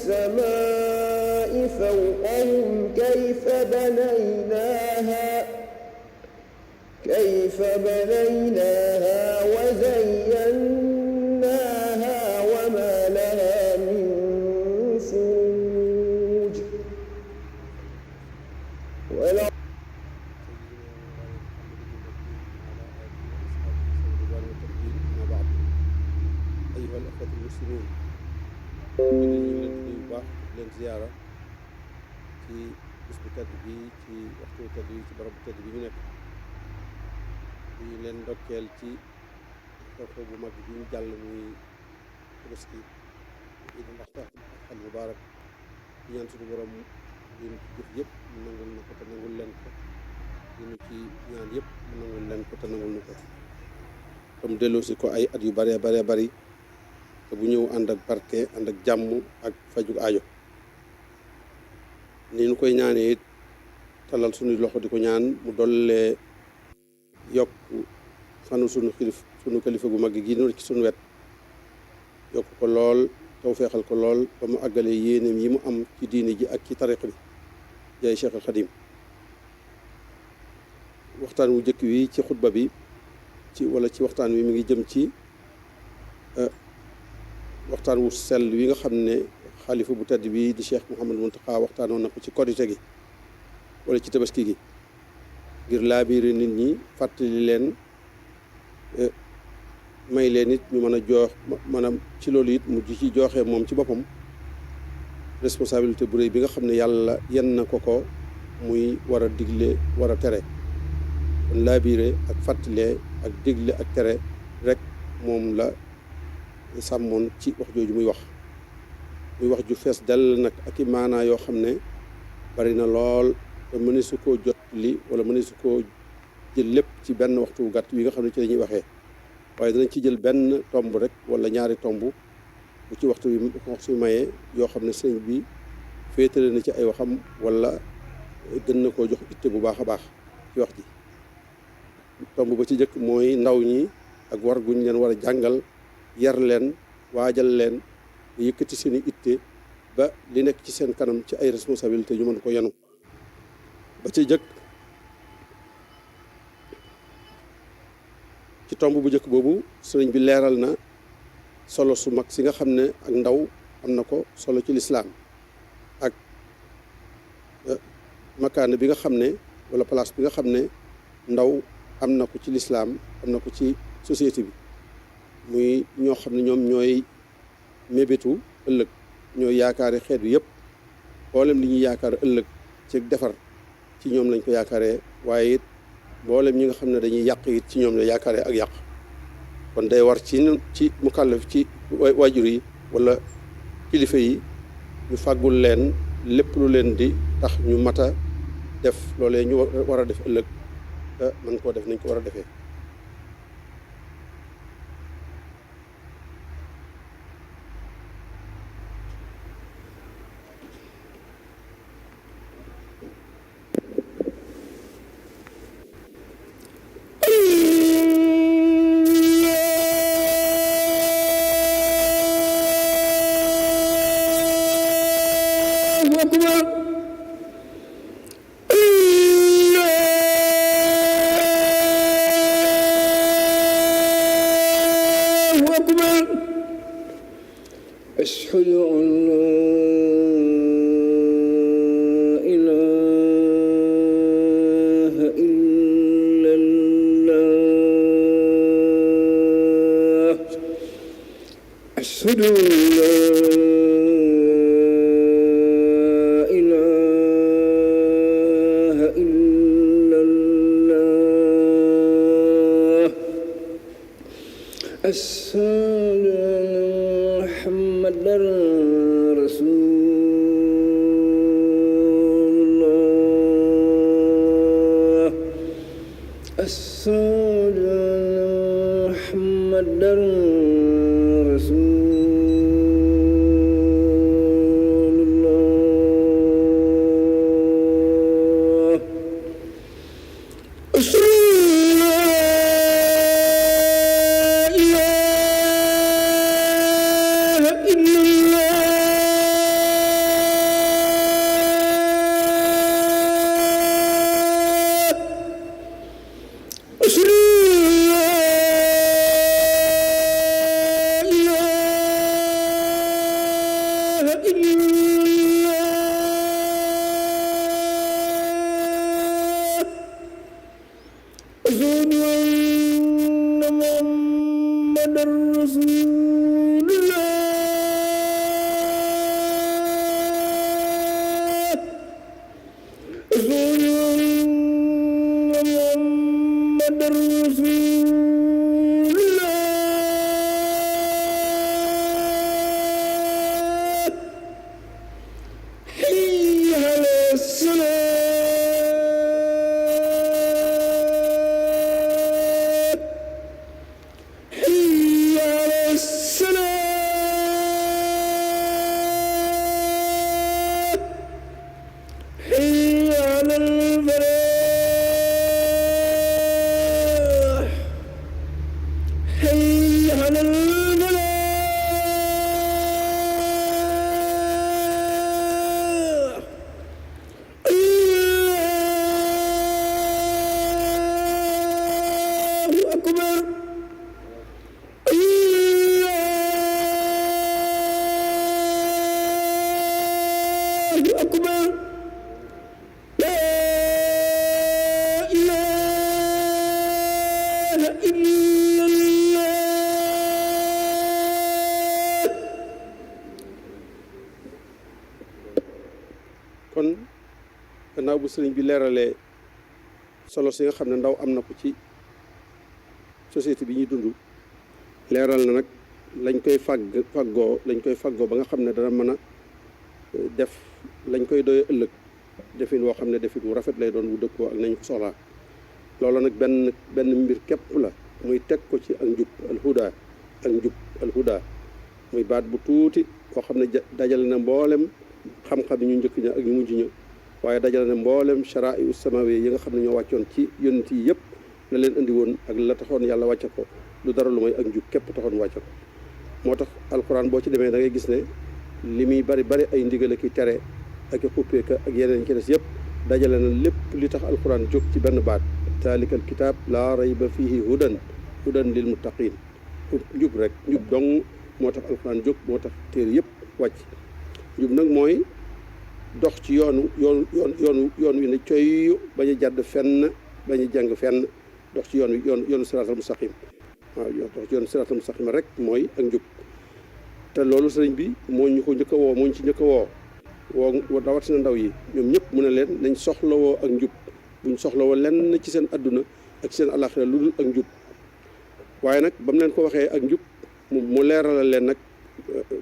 السماء فوقهم كيف بنيناها وزيناها وما لها من فروج أيها الأخوة المسلمون ñu ngi leen di nuyu bu baax di leen ziyaara ci bis bu tedd bi ci waxtu tedd bi ci barab bu tedd bi ñu nekk di leen ndokkeel ci xew-xew bu mag bi ñu jàll muy Tabaski Iidul Adha al mubaarak di ñaan suñu borom yi ñu ci jëf yëpp mu nangul na ko te nangul leen ko yi ñu ci ñaan yëpp mu nangul leen ko te nangul na ko comme delloosi ko ay at yu baree bari te bu ñëw ànd ak barke ànd ak jàmm ak fajug aajo ni ñu koy ñaanee it talal suñuy loxo di ko ñaan mu dollee yokk fanu sunu kilifa gu mag gi noonu ci suñu wet yokk ko lool taw feexal ko lool ba mu àggale yéeneem yi mu am ci diini ji ak ci tariq bi jaay Cheikh al Xadim waxtaan wu jëkk wi ci xutba bi ci waxtaan wi mi ngi jëm ci waxtaan wu sell wi nga xam ne xalifa bu tedd bi di Cheikh Mouhamadou Mountakha waxtaanoon na ko ci korite gi wala ci tabaski gi ngir laabiire nit ñi fàttali leen may leen it ñu mën a joox maanaam ci loolu it mu ci jooxee moom ci boppam responsabilité bu rëy bi nga xam ne yàlla yenn na ko muy war a digle war a tere kon laabiire ak fàttalee ak digle ak tere rek moom la sàmmoon ci wax jooju muy wax ju fees dell nag ak i maanaa yoo xam ne bari na lool te mëne su koo jot li wala mëne su koo jël lépp ci benn waxtu gàtt wi nga xam ne ci la ñuy waxee waaye danañ ci jël benn tomb rek wala ñaari tomb bu ci waxtu wi su mayee yoo xam ne sëñ bi féetale na ci ay waxam wala gën na koo jox itte bu baax a baax ci wax ji tomb ba ci jëkk mooy ndaw ñi ak war guñ leen war a jàngal yar leen waajal leen yëkkati seeni itte ba li nekk ci seen kanam ci ay responsabilité ñu mën ko yanu ba ci jëkk ci tomb bu jëkk boobu sëriñ bi leeral na solo su mag si nga xam ne ak ndaw am na ko solo ci lislaam ak makaana bi nga xam ne wala place bi nga xam ne ndaw am na ko ci lislaam am na ko ci société bi muy ñoo xam ne ñoom ñooy mébétu ëllëg ñooy yaakaari xeet bi yëpp mboolem li ñuy yaakaar ëllëg ci defar ci ñoom lañ ko yaakaaree waaye it mboolem ñi nga xam ne dañuy yàq it ci ñoom la yaakaaree ak yàq kon day war ci mukallaf ci waajur yi wala kilifa yi ñu fàggul leen lépp lu leen di tax ñu mat a def loolee ñu war a def ëllëg te mën koo def nañ ko war a defee أشهد أن لا إله إلا الله أشهد أن لا إله إلا الله أشهد أن محمدًا رسول الله أشهد أن محمدًا رسول الله أشهد أن لا إله kon gannaaw bu sëriñ bi leeralee solo si nga xam ne ndaw am na ko ci société bi ñuy dund leeral na nag lañ koy faggoo ba nga xam ne dana mën a def lañ koy doy ëllëg defin woo xam ne defin wu rafet lay doon wu dëppoo ak nañ ko soxlaa loolu nag benn mbir képp la muy teg ko ci ak njub alhuda ak njub alhuda muy baat bu tuuti koo xam ne dajale na mboolem xam-xam ñu njëkk ña ak ñu mujj ña waaye dajale na mboolem shara'i samawi yi nga xam ne ñoo wàccoon ci yonent yi yëpp la leen indi woon ak la taxoon yàlla wàcce ko lu dara lu may ak njub képp taxoon wàcce ko moo tax alquran boo ci demee da ngay gis ne li muy bari ay ndigal ak i tere ak i xuppeeka ak yeneen ci des yëpp dajale na lépp li tax alquran jóg ci benn baat taalikal kitaab laa rayba fihi hudan lil muttaqin njub rek njub dong moo tax alquran jóg moo tax téere yëpp wàcc njub nag mooy dox ci yoon wi ne coy bañ a jàdd fenn bañ a jàng fenn dox ci yoonu siraatal mustaqim waaw dox ci yoonu siraatal mustaqim rek mooy ak njub te loolu sëriñ bi moo ñu ko njëkk a woo moo ñu ci njëkk a woo rawatina ndaw yi ñoom ñëpp mu ne leen nañ soxlawoo ak njub buñ soxlawoo lenn ci seen adduna ak seen alaxira lu dul ak njub waaye nag ba mu leen ko waxee ak njub mu leeralal leen nag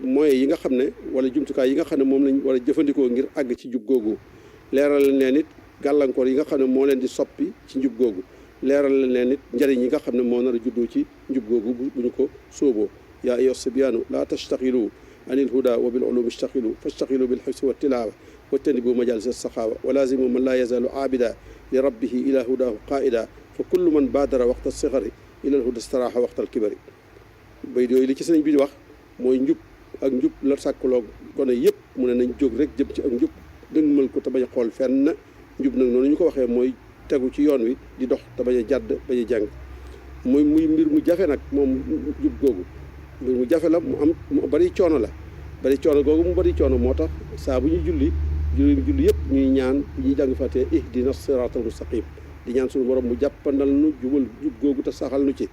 moyens yi nga xam ne wala jumtukaay yi nga xam ne moom lañ war a jëfandikoo ngir àgg ci njub googu leeral leen it gàllankoor yi nga xam ne moo leen di soppi ci njub googu leeral leen it njëriñ yi nga xam ne moo nar a juddoo ci njub googu bu ñu ko sóoboo yaa ayyuha sibyaanu laa tastaxilu anil huda wa bil ulumi istaxilu fastaxilu bil xifsi wa tilaawa wajtanibu majalis saxaawa wa laazimu man laa yazaalu aabida li rabbihi ila hudahu qaida fa kullu man baadara waxta sixari ila al huda staraaxa waxta al kibari bayit yooyu li ci sëriñ bi di wax mooy njub ak njub la sàkkaloo gone yëpp mu ne nañ jóg rek jëm ci ak njub dëgmal ko te bañ a xool fenn njub nag noonu ñu ko waxee mooy tegu ci yoon wi di dox te bañ a jàdd bañ a jàng muy mbir mu jafe nag moom njub googu mbir mu jafe la mu bari coono la bari coono googu mu bari coono moo tax saa bu ñuy julli yëpp ñuy ñaan bu ñuy jàng fàttee ihdina siraatal mustaqim di ñaan suñu borom mu jàppandal nu jubal jub googu te saxal nu ci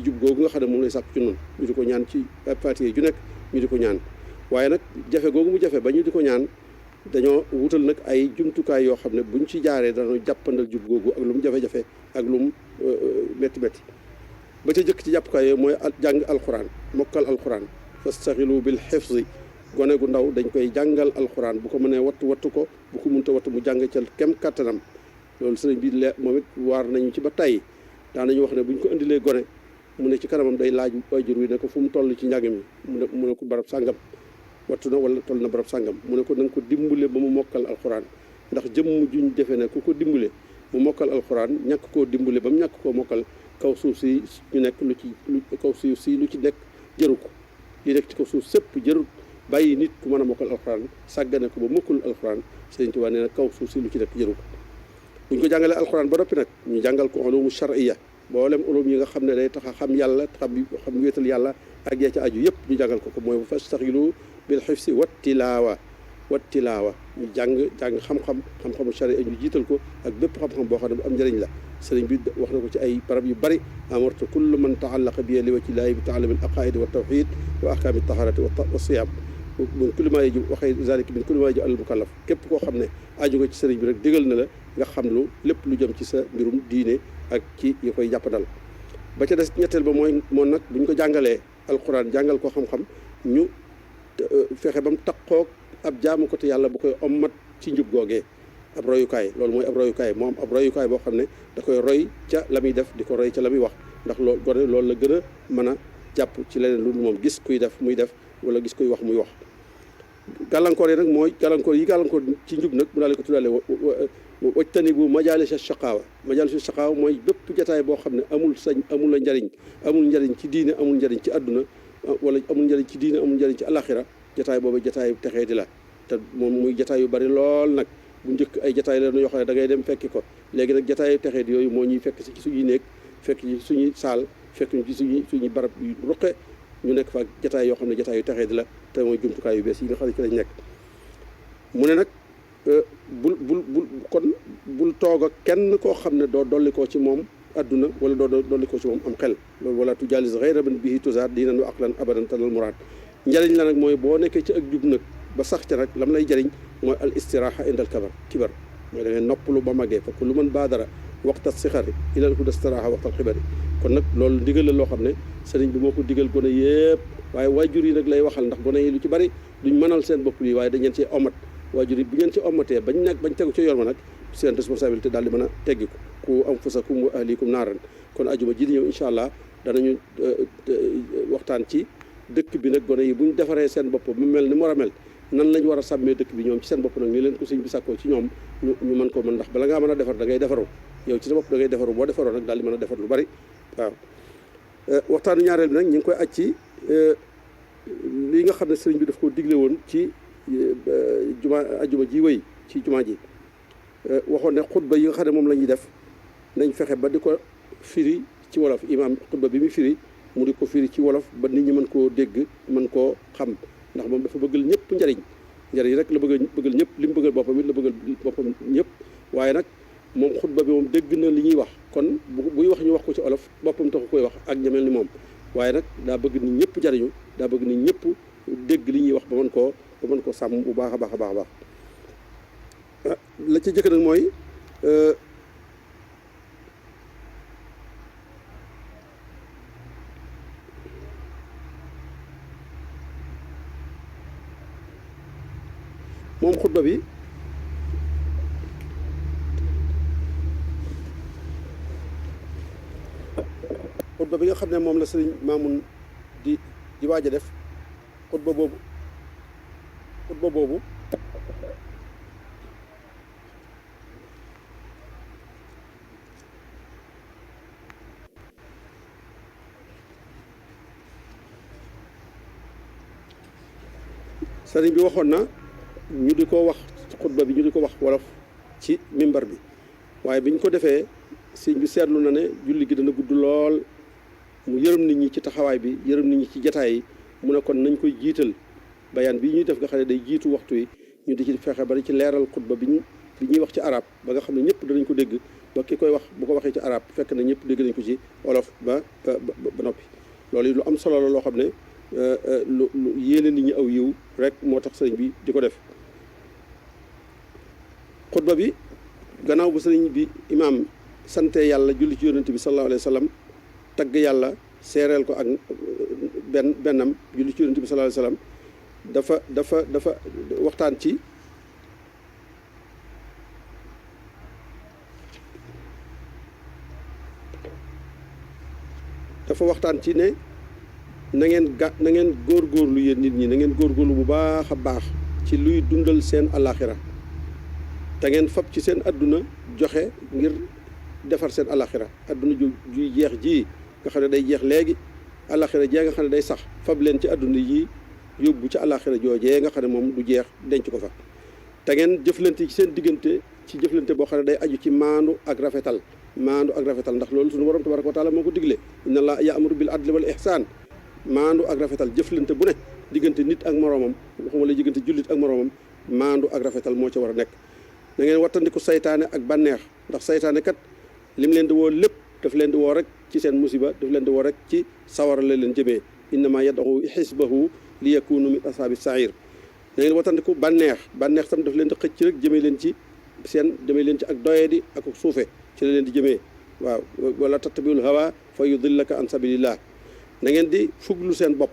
jub googu nga xam ne moom lay sàkk ci noonu ñu di ko ñaan ci fàttee ju nekk ñu di ko ñaan waaye nag jafe googu mu jafe ba ñu di ko ñaan dañoo wutal nag ay jumtukaay yoo xam ne buñ ci jaaree dañoo jàppandal jub googu ak lu mu jafe-jafe ak lu mu métti ba ca jëkk ci jàppukaay yooyu mooy jàng alquran mokkal alquran fastaxilu bil xifzi gone gu ndaw dañ koy jàngal alquran bu ko mënee wattu ko bu ko mënta wattu mu jàng ca kem kattanam loolu sëriñ bi moom it waar nañu ci ba tey daanañu wax ne buñ ko indilee gone mu ne ci kanamam day laaj waajur wi ne ko fu mu toll ci njàng mi mu ne ko barab sàngam wattu na wala toll na barab sàngam mu ne ko na nga ko dimbale ba mu mokkal alxuraan ndax jëmm juñ defe ne ku ko dimbale mu mokkal alxuraan ñàkk koo dimbale ba mu ñàkk koo mokkal kaw suuf si ñu nekk lu ci nekk jëru ko li nekk ci kaw suuf sëpp jërut bàyyi nit ku mën a mokkal alxuraan sàggane ko ba mokkul alxuraan Sëriñ Tuubaa nee na kaw suuf si lu ci nekk jëru ko buñ ko jàngalee alxuraan ba noppi nag ñu jàngal ko ulumu shar'iyya boolem ulum yi nga xam ne day tax a xam yàlla xam wéetal yàlla ak yaa ci aju yëpp ñu jàngal ko mooy fastaxilu bil xifsi wat tilaawa ñu jàng xam-xamu sharia ñu jiital ko ak bépp xam-xam boo xam ne bu am njëriñ la sëriñ bi wax na ko ci ay barab yu bari amartu kullu man taallaqa bi li wajhi llaahi bi taalumi al aqaidi wa tawxid wa ahkaami taharati wa siyam min kulli maa yajib waxee zalik min kulli maa yajib al mukallaf képp koo xam ne aju nga ci sëriñ bi rek digal na la nga xam lu lépp lu jëm ci sa mbirum diine ak ci yi koy jàppandal ba ca des ñetteel ba mooy moom nag bu ñu ko jàngalee alquran jàngal ko xam-xam ñu fexe ba mu taqoog ab jaamu ko te yàlla bu koy ommat ci njub googee ab royukaay loolu mooy ab royukaay moom ab royukaay boo xam ne da koy roy ca la muy def di ko roy ca la muy wax ndax loolu la gën a mën a jàpp ci leneen lu moom gis kuy def muy def wala gis kuy wax muy wax gàllankoor yi nag mooy gàllankoor ci njub nag mu daal di ko tuddaale wajtanibu majaalisa shaqaawa mooy bépp jataay boo xam ne amul la njariñ amul njariñ ci diine amul njariñ ci àdduna wala amul njariñ ci diine amul njariñ ci alaxira jataay boobu jataay texee di la te moom muy jataay yu bari lool nag bu njëkk ay jataay la yoo xam ne da ngay dem fekki ko léegi nag jataay texee di yooyu moo ñuy fekk si ci suñuy néeg fekk ci suñuy saal fekk ñu ci suñuy barab yu ruqe ñu nekk fa jataay yoo xam ne jataay yu texee di la te mooy jumtukaay yu bees yi nga xam ne ci lañ nekk mu ne nag bul toog ak kenn koo xam ne doo dolli koo ci moom adduna wala doo dolli koo ci moom am xel loolu wala tujaalis ghayra man bihi tuzaad diinan wa aqlan abadan tanal muraad njëriñ la nag mooy boo nekkee ci ak jub nag ba sax ca nag lam lay jëriñ mooy al istiraaxa indal kibar mooy da ngay noppalu ba màggee fa kullu man baadara waxta sixari ilal huda istiraaxa waxtal xibari kon nag loolu ndigal la loo xam ne sëriñ bi moo ko digal gone yëpp waaye waajur yi nag lay waxal ndax gone yi lu ci bari duñ mënal seen bopp lii waaye dañ leen cee omat waajur yi bu ngeen ci omatee bañ tegu ci yoon ma nag seen responsabilité daal di mën a teggi ko ku anfusakum wa ahlikum naaran kon ajuma ji di ñëw incha allah danañu waxtaan ci dëkk bi nag gone yi bu ñu defaree seen bopp mu mel ni mu war a mel nan lañ war a sàmmee dëkk bi ñoom ci seen bopp nag ni leen ko sëñ bi sàkkoo ci ñoom ñu mën ko mën ndax bala ngaa mën a defar da ngay defaru yow ci sa bopp da ngay defaru boo defaroo nag daal di mën a defar lu bari waaw waxtaanu ñaareel bi nag ñu ngi koy aj ci li nga xam ne sëriñ bi daf ko digle woon ci ajuma ji wéy ci jumaa ji waxoon ne xutba yi nga xam ne moom la ñuy def nañ fexe ba di ko firi ci wolof imaam xutba bi mu firi mu di ko firi ci wolof ba nit ñi mën koo dégg mën koo xam ndax moom dafa bëggal ñëpp njariñ rek la bëggal ñëpp li mu bëggal boppam it la bëggal boppam ñëpp waaye nag moom xutba bi moom dégg na li ñuy wax kon buy wax ñu wax ko ci olof boppam taxu koy wax ak ñamel ni moom waaye nag daa bëgg nit ñëpp jariñu daa bëgg nit ñëpp dégg li ñuy wax ba mën koo sàmm bu baax a baax a baax a baax la ci jëkk nag mooy moom xutba bi nga xam ne moom la sëriñ Maamun di waaj a def xutba boobu sëriñ bi waxoon na ñu di ko wax xutba bi ñu di ko wax wolof ci mimbar bi waaye bi ñu ko defee sëriñ bi seetlu na ne julli gi dana gudd lool mu yërëm nit ñi ci taxawaay bi yërëm nit ñi ci jataay yi mu ne kon nañ koy jiital bayaan bi ñuy def nga xam ne day jiitu waxtu yi ñu di ci fexe ba di ci leeral xutba bi ñuy wax ci arab ba nga xam ne ñëpp danañ ko dégg ba ki koy wax bu ko waxee ci arab fekk na ñëpp dégg nañ ko ci wolof ba noppi loolu lu am solo la loo xam ne lu yéene nit ñi aw yiw rek moo tax sëriñ bi di ko def xutba bi gannaaw bu sëriñ bi imaam sante yàlla julli ci yonent bi sallallahu alayhi wa sallam tagg yàlla seereel ko ak bennam julli ci yonent bi sallallahu alayhi wa sallam dafa waxtaan ci ne na ngeen góorgóorlu yéen nit ñi na ngeen góorgóorlu bu baax a baax ci luy dundal seen alaxira te ngeen fab ci seen adduna joxe ngir defar seen alaxira adduna juy jeex ji nga xam ne day jeex léegi alaxira jee nga xam ne day sax fab leen ci adduna yi yóbbu ci alaxira joojee nga xam ne moom du jeex denc ko fa te ngeen jëflante ci seen diggante ci jëflante boo xam ne day aju ci maandu ak rafetal ndax loolu suñu borom tabaraka wa taala moo ko digle inna allaha ya'muru bil adli wal ihsan maandu ak rafetal jëflante bu ne diggante nit ak moroomam waxuma la diggante jullit ak moroomam maandu ak rafetal moo ca war a nekk. na ngeen wattandiku saytaane ak bànneex ndax saytaane kat lim leen di woo lépp daf leen di woo rek ci seen musiba daf leen di woo rek ci sawara la leen jëmee innama yad'u xisbahu li yakunu min ashaabi sair. na ngeen wattandiku bànneex tam daf leen di xëcc rek jëmee leen ci ak doyadi ak suufe ci la leen di jëmee waaw wala tattabiul hawa fa yudillaka an sabilillah. na ngeen di fuglu seen bopp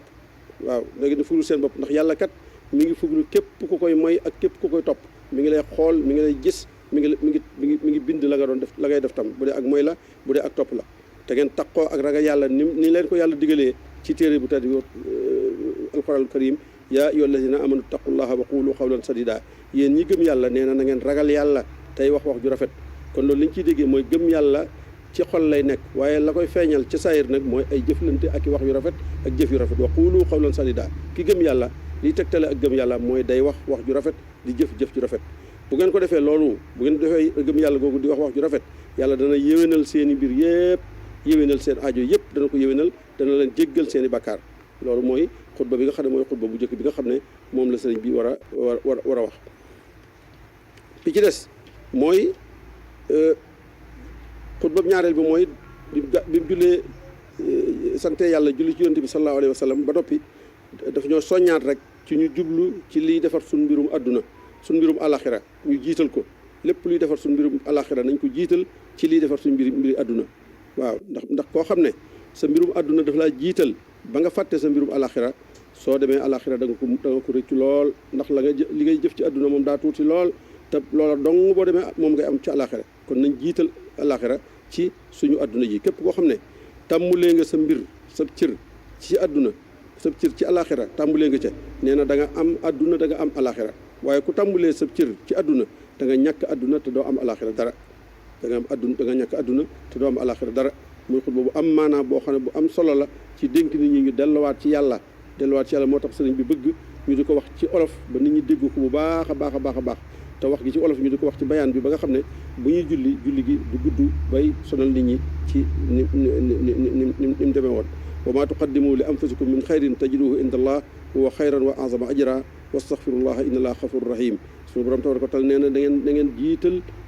waaw na ngeen di fuglu seen bopp ndax yàlla kat mi ngi fuglu képp ku koy moy ak képp ku koy topp mi ngi lay xool mi ngi lay gis mi ngi bind la nga doon def la ngay def tam bu dee ak moy la bu dee ak topp la. te ngeen taqoo ak ragal yàlla ni leen ko yàlla digalee ci téere bu tedd alquranul karim yaa ayyuha allazina amanu taqullaha wa qulu qawlan sadida. yéen ñi gëm yàlla nee na na ngeen ragal yàlla tey wax ju rafet. kon loolu li ñu ciy déggee mooy gëm yàlla ci xol lay nekk waaye la koy feeñal ci saayir nag mooy ay jëflante ak i wax yu rafet ak jëf yu rafet wa qulu qawlan sadida. ki gëm yàlla liy tegtale ak gëm yàlla mooy day wax ju rafet di jëf ju rafet. bu ngeen ko defee loolu bu ngeen defee gëm yàlla googu di wax ju rafet yàlla dana yéwénal seen i mbir yëpp yéwénal seen aajo yëpp dana ko yéwénal dana leen jéggal seen i bakkaar. loolu mooy xutba bi nga xam ne mooy xutba bu njëkk bi nga xam ne moom la sëriñ bi war a wax. bi ci des mooy xutba ñaareel bi mooy bi mu jullee sante yàlla julli ci yonent bi sallallahu alayhi wa sallam ba noppi dafa ñoo soññaat rek ci ñu jublu ci liy defar suñ mbirum àdduna suñ mbirum alaxira ñu jiital ko lépp luy defar suñ mbirum alaxira nañ ko jiital ci liy defar suñ mbiri àdduna. waaw ndax koo xam ne sa mbirum àdduna daf laa jiital ba nga fàtte sa mbirum alaxira soo demee alaxira da nga ko rëccu lool ndax li ngay jëf ci àdduna moom daa tuuti lool te loola dong boo demee moom ngay am ci alaxira. kon nañ jiital alaxira ci suñu àdduna ji képp koo xam ne tàmmulee nga sa mbir sa cër ci àdduna sa cër ci alaxira tàmbulee nga ca nee na da nga am àdduna da nga am alaxira waaye ku tàmbulee sa cër ci àdduna da nga ñàkk àdduna te doo am alaxira dara da nga am àdduna da nga ñàkk àdduna te doo am alaxira dara. muy xutba bu am maanaam boo xam ne bu am solo la ci dénk nit ñi ñu delluwaat ci yàlla moo tax sëriñ bi bëgg ñu di ko wax ci olof ba nit ñi dégg ko bu baax a baax a baax te wax gi ci olof ñu di ko wax ci bayaan bi ba nga xam ne bu ñuy julli gi du gudd bay sonal nit ñi ci ni mu demee woon. wa maa tuqaddimu li anfusikum min xayrin tajiduhu inda allah huwa xayran wa azama ajra wastaxfirullaha inna allaha xafurun rahim. suñu borom tabaraka wa taala nee na da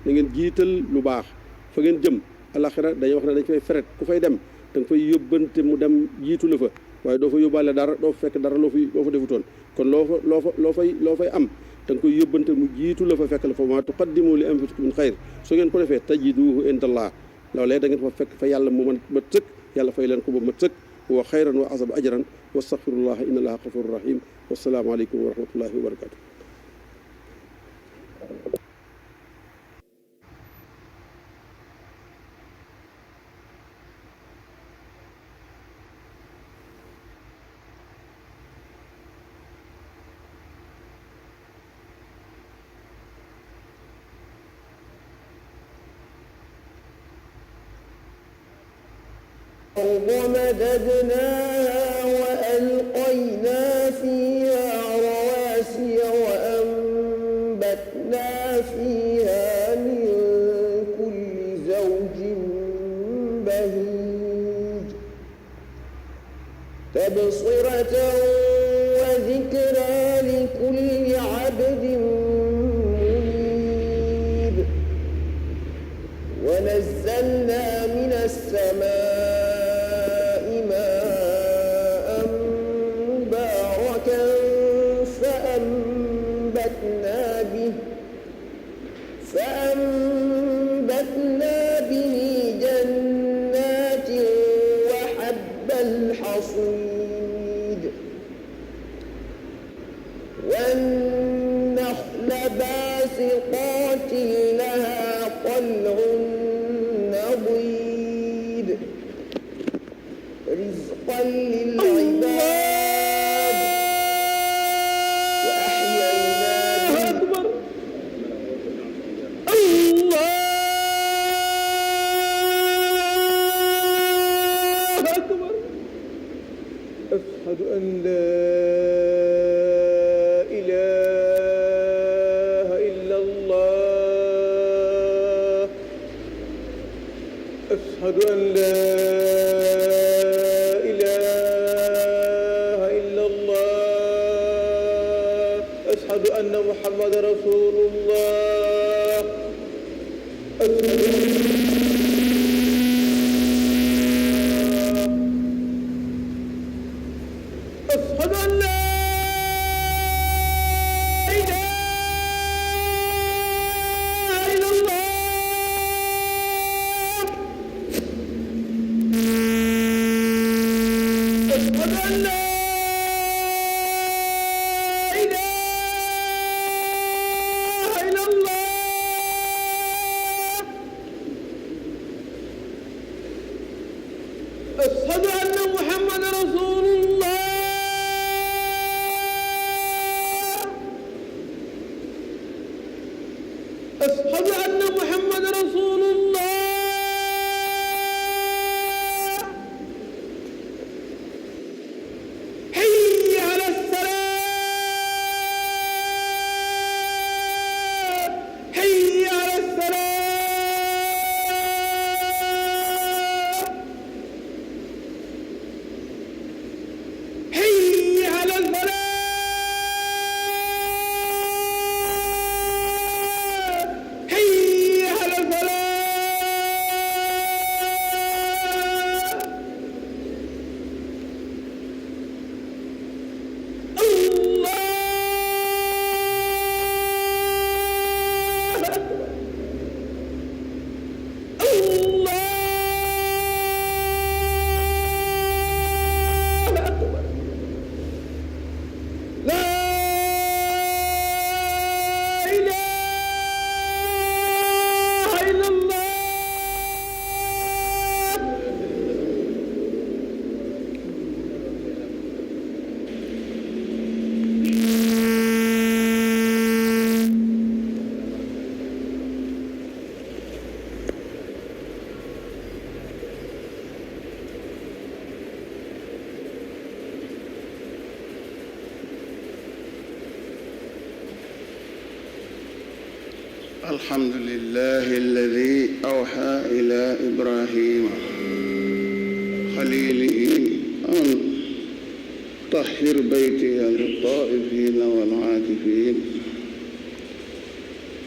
ngeen jiital lu baax fa ngeen jëm. alaxira dañuy wax ne dañ fay feret ku fay dem da nga fay yóbbante mu dem jiitu la fa waaye doo fa yóbbaale dara doo fa fekk dara loo fa defutoon kon loo fay am da nga koy yóbbante mu jiitu la fa fekk la fa ma tuqaddimu li anfusikum min xayr su ngeen ko defee tajiduhu indallah loolee da ngeen fa fekk fa yàlla mu ma tëkk yàlla fay leen ko ba ma tëkk wa xayran wa azaba ajran wastaxfirullaha inna allaha xafurun rahim wassalaamu aleykum wa rahmatullahi wa barakatu. الأرض مددناها وألقينا فيها رواسي وأنبتنا فيها من كل زوج بهيج تبصرة وذكرى لكل عبد منيب ونزلنا من السماء فأنبتنا به جنات وحب الحصيد والنخل باسقات لها طلع نضيد رزقا للعباد وأحيينا به أشهد أن لا إله إلا الله أشهد أن لا إله إلا الله أن محمد رسول الله أشهد أن لا إله إلا الله أشهد أن لا أشهد أن محمد رسول الله أشهد أن محمد رسول الله حي على الصلاة حي على الصلاة حي على الفلاح حي على الفلاح الحمد لله الذي أوحى إلى إبراهيم خليله أن طهر بيتي للطائفين والعاكفين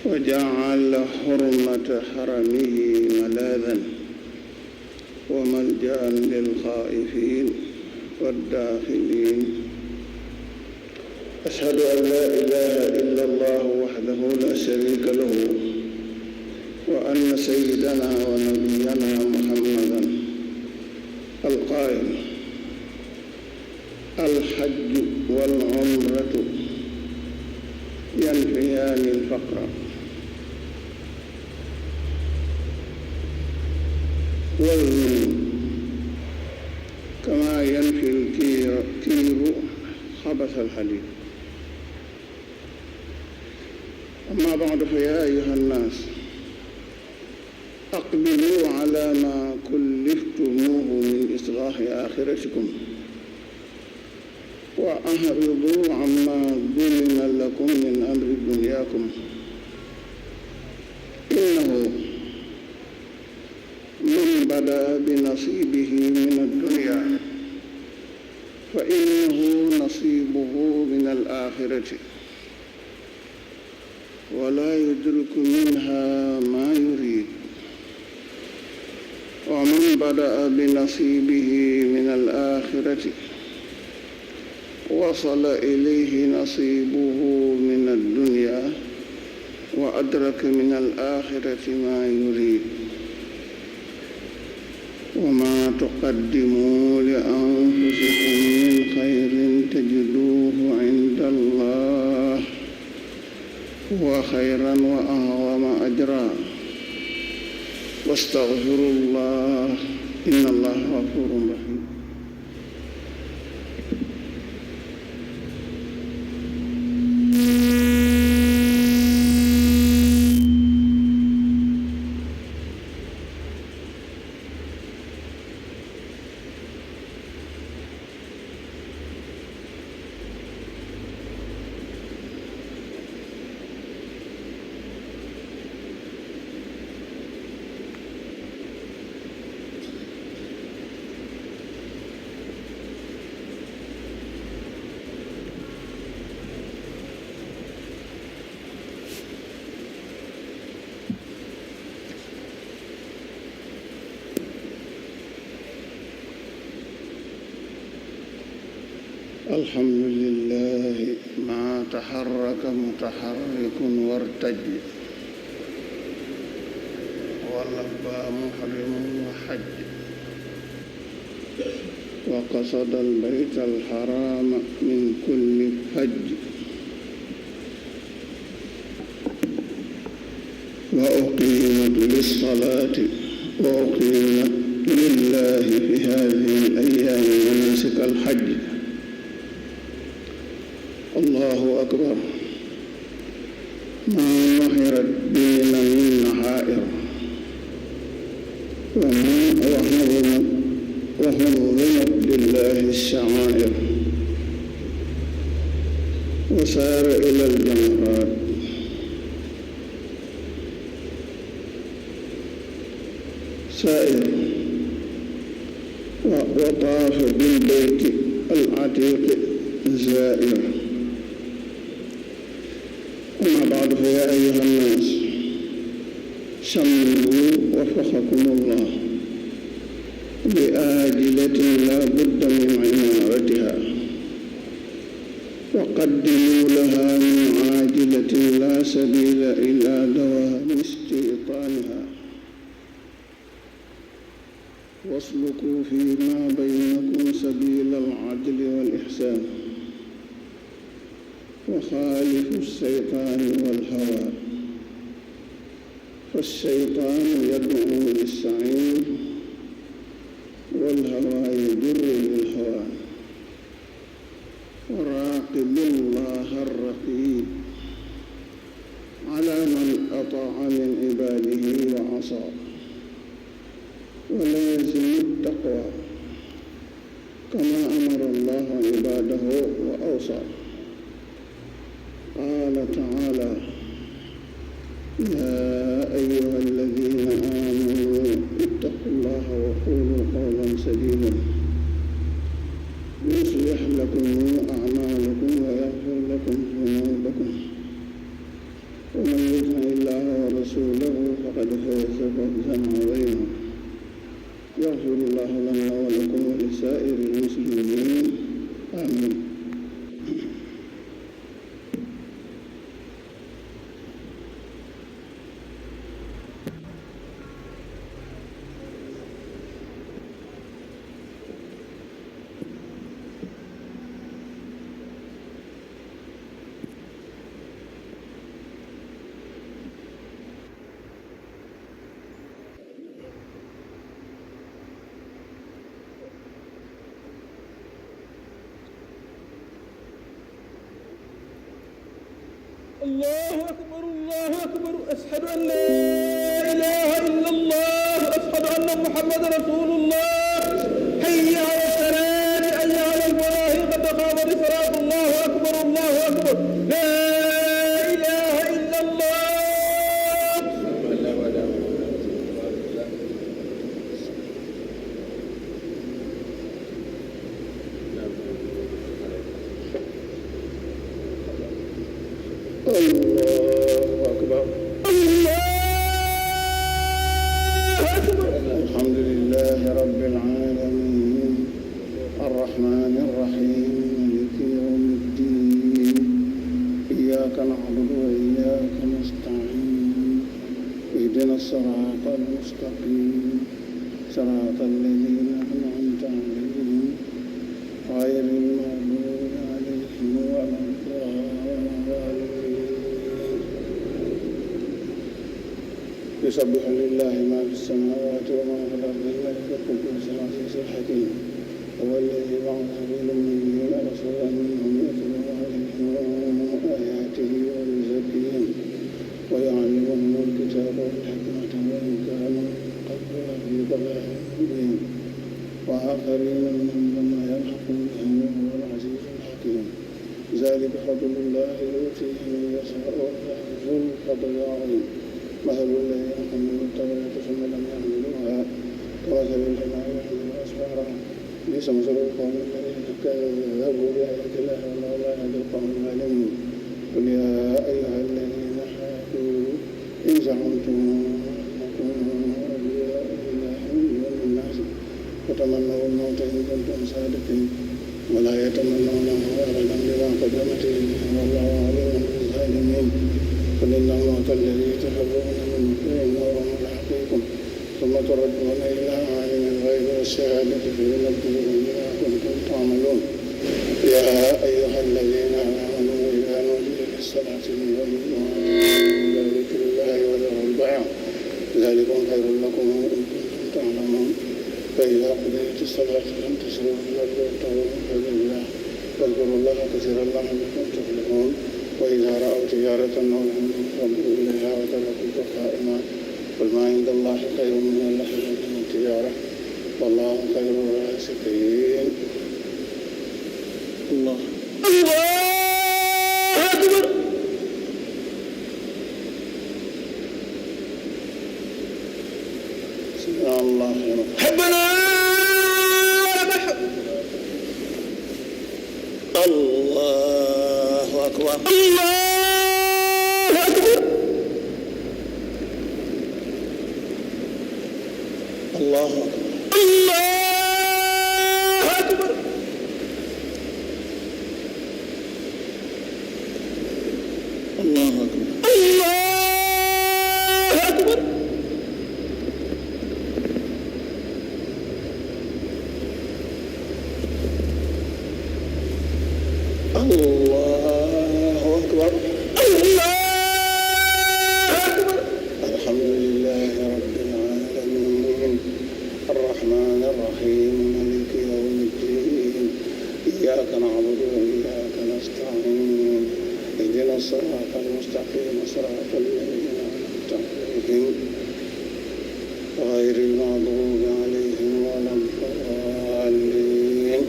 وجعل حرمة حرمه ملاذا وملجأ للخائفين والداخلين أشهد أن لا إله إلا الله وحده لا شريك له وأن سيدنا ونبينا محمدا القائل الحج والعمرة ينفيان الفقر والذنوب كما ينفي الكير خبث الحديد. أما بعد فيا أيها الناس أقبلوا على ما كلفتموه من إصلاح آخرتكم وأعرضوا عما ضمن لكم من أمر دنياكم إنه من بدا بنصيبه من الدنيا فإنه نصيبه من الآخرة ولا يدرك منها ما يريد ومن بدأ بنصيبه من الآخرة وصل إليه نصيبه من الدنيا وأدرك من الآخرة ما يريد وما تقدموا لأنفسكم من خير تجدوه عند الله هو خيرا وأعظم أجرا واستغفروا الله إن الله غفور رحيم. الحمد لله ما تحرك متحرك وارتج ولبى محرم وحج وقصد البيت الحرام من كل فج وأقيمت للصلاة وأقيمت لله في هذه الأيام مناسك الحج. الله أكبر. ما نحر الدين من نحائر وحرمت لله الشعائر وسار إلى الجمرات سائر وطاف بالبيت العتيق زائر. أما بعد فيا أيها الناس شملوا وفقكم الله بآجلة لا بد من عمارتها وقدموا لها من عاجلة لا سبيل إلى دوام استيطانها واسلكوا فيما بينكم سبيل العدل والإحسان وخالفوا الشيطان والهوى فالشيطان يدعو للسعير والهوى يجر للهوى. وراقب الله الرقيب على من أطاع من عباده وعصى ولازم التقوى كما أمر الله عباده وأوصى. قال تعالى: يا أيها الذين آمنوا اتقوا الله وقولوا قولا سديدا يصلح لكم أعمالكم ويغفر لكم ذنوبكم ومن يطع الله ورسوله فقد فاز فوزا عظيما. يغفر الله لنا ولكم ولسائر المسلمين آمين. الله أكبر الله أكبر أشهد أن لا إله إلا الله أشهد أن محمد رسول الله حي على الصلاة حي على الفلاح قد قامت الصلاة الله أكبر الله أكبر لا إله إلا الله. الله أكبر. الحمد لله رب العالمين الرحمن الرحيم مالك يوم الدين إياك نعبد وإياك نستعين اهدنا الصراط المستقيم صراط الذين أنعمت عليهم غير المغضوب عليهم ولا يسبح لله ما في السماوات وما في الأرض الملك القدوس العزيز الحكيم هو الذي بعث في الأميين رسولا منهم يتلو عليهم آياته ويزكيهم ويعلمهم الكتاب والحكمة وإن كانوا من قبل لفي ضلال مبين وآخرين منهم لما يلحق بهم وهو العزيز الحكيم. ذلك فضل الله يؤتيه من يشاء والله ذو الفضل العظيم. مثل الذين حملوا التوراة ثم لم يحملوها كمثل الحمار يحمل أسفارا بئس مثل القوم الذين كذبوا بآيات الله والله لا يهدي القوم الظالمين. قل يا أيها الذين هادوا إن زعمتم أنكم أولياء لله من دون الناس فتمنوا الموت إن كنتم صادقين ولا يتمنونه أبدا بما قدمت أيديهم والله عليم بالظالمين قل إن الموت الذي تفرون منه فإنه ملاقيكم ثم تردون إلى عالم الغيب والشهادة فينبئكم بما كنتم تعملون يا أيها الذين آمنوا إذا نودي للصلاة من يوم الجمعة إلى ذكر الله وذروا البيع ذلكم خير لكم إن كنتم تعلمون فإذا قضيت الصلاة فانتشروا في الأرض وابتغوا من فضل الله واذكروا الله كثيرا لعلكم تفلحون وإذا رأوا تجارة أو لهوا انفضوا إليها وتركوك قائما قل ما عند الله خير من اللهو ومن التجارة والله خير الرازقين. الله أكبر. سمع الله لمن حمدنا ولك الحمد. الله أكبر. الله أكبر. الله أكبر. الله أكبر. الله أكبر. الله أكبر. الله أكبر. الله أكبر. الحمد لله رب العالمين الرحمن الرحيم مالك يوم الدين إياك نعبد وإياك نستعين اهدنا الصراط المستقيم صراط الذين أنعمت عليهم غير المغضوب عليهم ولا الضالين.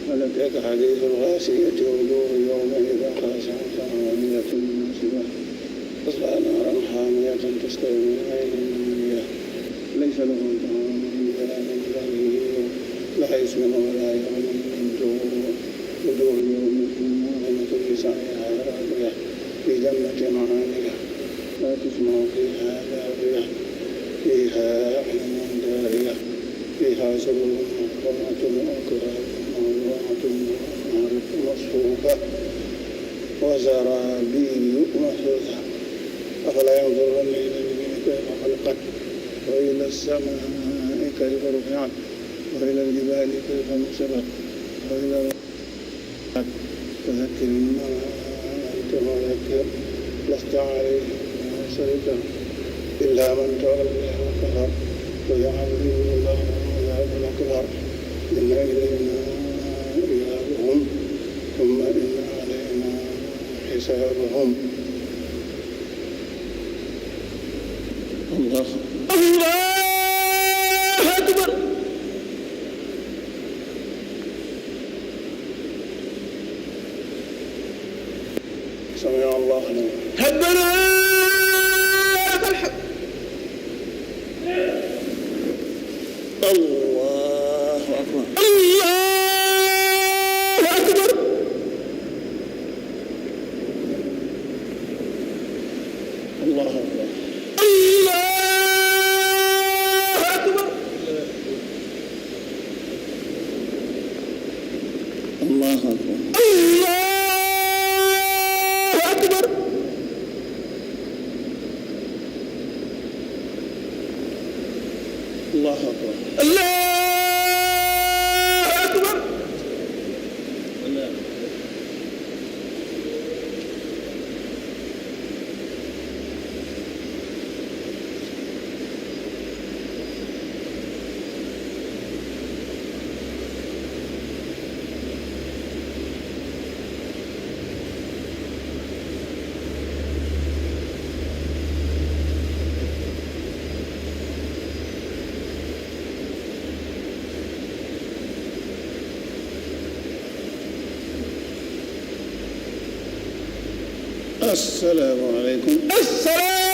هل أتاك حديث الغاشية وجوه يومئذ خاشعة عاملة ناصبة تصلى نارا حامية تسقى من عين آنية ليس لهم طعام إلا من ضريع لا يسمن ولا يغني من جوع وجوه يومئذ ناعمة لسعيها راضية في جنة عالية لا تسمع فيها لاغية فيها عين جارية فيها سرر مرفوعة وأكواب موضوعة ومعارف مصفوفة وزرابي مبثوثة أفلا ينظرون إلى الإبل كيف خلقت وإلى السماء كيف رفعت وإلى الجبال كيف نصبت وإلى فذكر إنما أنت مذكر لست عليهم بمسيطر إلا من تولى وكفر ويعذبه الله العذاب الأكبر إن إلينا إيابهم ثم إن علينا حسابهم. الله أكبر. سمع الله لمن حمدنا ولك الحمد. الله أكبر. الله أكبر. الله أكبر. الله أكبر. الله أكبر. الله أكبر. الله أكبر. الله أكبر. السلام عليكم. السلام